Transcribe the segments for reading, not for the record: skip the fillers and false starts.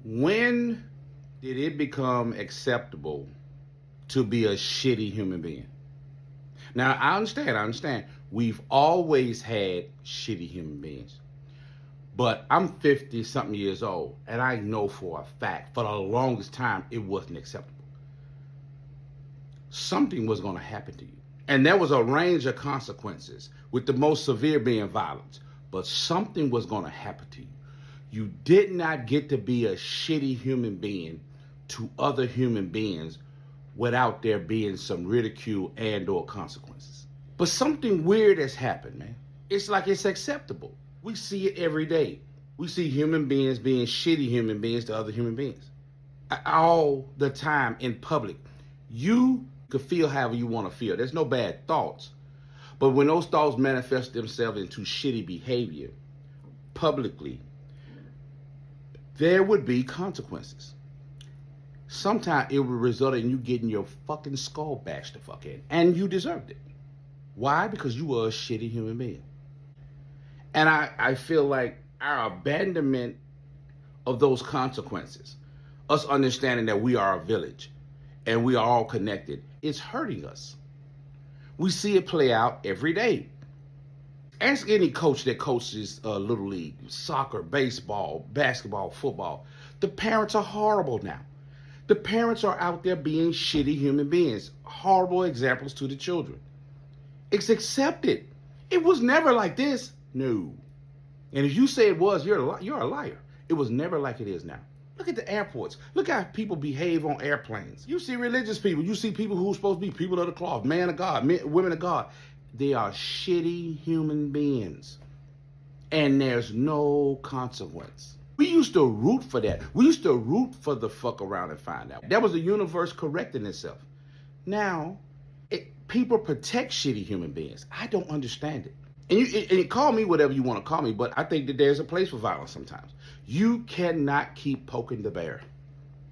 When did it become acceptable to be a shitty human being? Now, I understand. We've always had shitty human beings. But I'm 50 something years old, and I know for a fact, for the longest time, it wasn't acceptable. Something was going to happen to you. And there was a range of consequences, with the most severe being violence. But something was going to happen to you. You did not get to be a shitty human being to other human beings without there being some ridicule and or consequences. But something weird has happened, man. It's like it's acceptable. We see it every day. We see human beings being shitty human beings to other human beings. All the time in public. You could feel however you want to feel. There's no bad thoughts. But when those thoughts manifest themselves into shitty behavior publicly, there would be consequences. Sometimes it would result in you getting your fucking skull bashed the fuck in. And you deserved it. Why? Because you were a shitty human being. And I feel like our abandonment of those consequences, us understanding that we are a village and we are all connected, it's hurting us. We see it play out every day. Ask any coach that coaches Little League, soccer, baseball, basketball, football. The parents are horrible now. The parents are out there being shitty human beings, horrible examples to the children. It's accepted. It was never like this. No. And if you say it was, you're a liar. It was never like it is now. Look at the airports. Look how people behave on airplanes. You see religious people. You see people who are supposed to be people of the cloth, man of God, women of God. They are shitty human beings. And there's no consequence. We used to root for that. We used to root for the fuck around and find out. That was the universe correcting itself. Now, people protect shitty human beings. I don't understand it. And you call me whatever you want to call me, but I think that there's a place for violence sometimes. You cannot keep poking the bear.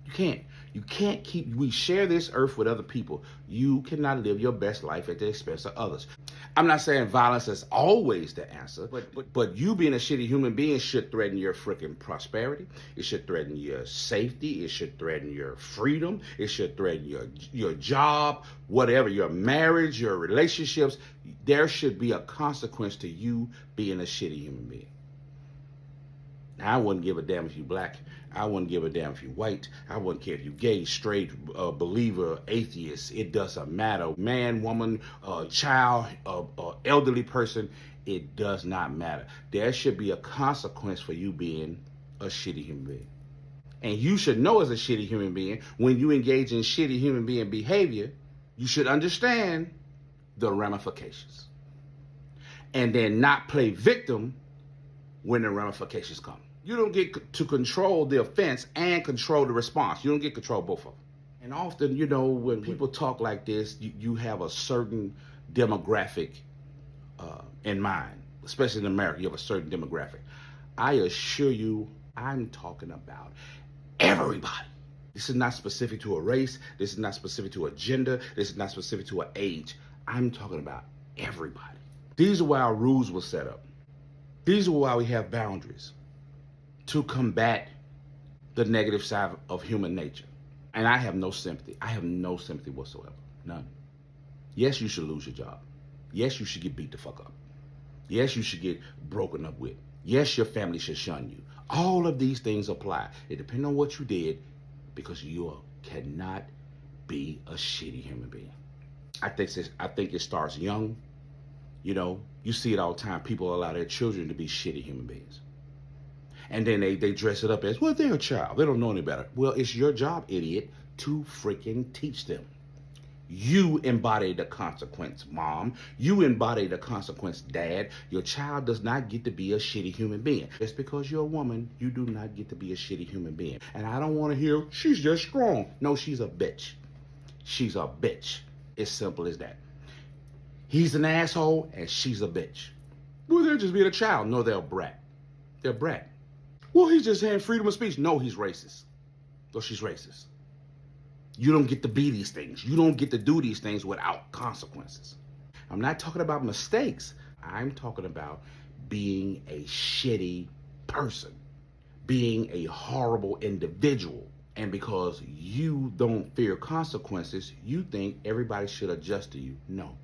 You can't. You can't keep, we share this earth with other people. You cannot live your best life at the expense of others. I'm not saying violence is always the answer, but you being a shitty human being should threaten your freaking prosperity. It should threaten your safety. It should threaten your freedom. It should threaten your job, whatever, your marriage, your relationships. There should be a consequence to you being a shitty human being. Now, I wouldn't give a damn if you black. I wouldn't give a damn if you white. I wouldn't care if you gay, straight, believer, atheist. It doesn't matter. Man, woman, child, elderly person. It does not matter. There should be a consequence for you being a shitty human being. And you should know as a shitty human being, when you engage in shitty human being behavior, you should understand the ramifications. And then not play victim when the ramifications come. You don't get to control the offense and control the response. You don't get control of both of them. And often, you know, when people talk like this, you have a certain demographic in mind, especially in America. You have a certain demographic. I assure you, I'm talking about everybody. This is not specific to a race. This is not specific to a gender. This is not specific to an age. I'm talking about everybody. These are why our rules were set up. These are why we have boundaries, to combat the negative side of human nature. And I have no sympathy. I have no sympathy whatsoever. None. Yes, you should lose your job. Yes, you should get beat the fuck up. Yes, you should get broken up with. Yes, your family should shun you. All of these things apply. It depends on what you did, because you cannot be a shitty human being. I think it starts young. You know, you see it all the time. People allow their children to be shitty human beings. And then they dress it up as, well, they're a child. They don't know any better. Well, it's your job, idiot, to freaking teach them. You embody the consequence, mom. You embody the consequence, dad. Your child does not get to be a shitty human being. Just because you're a woman, you do not get to be a shitty human being. And I don't want to hear, she's just strong. No, she's a bitch. She's a bitch. It's simple as that. He's an asshole and she's a bitch. Well, they're just being a child. No, they're a brat. They're a brat. Well, he's just saying freedom of speech. No, he's racist. Or she's racist. You don't get to be these things. You don't get to do these things without consequences. I'm not talking about mistakes. I'm talking about being a shitty person. being a horrible individual. And because you don't fear consequences, you think everybody should adjust to you. No,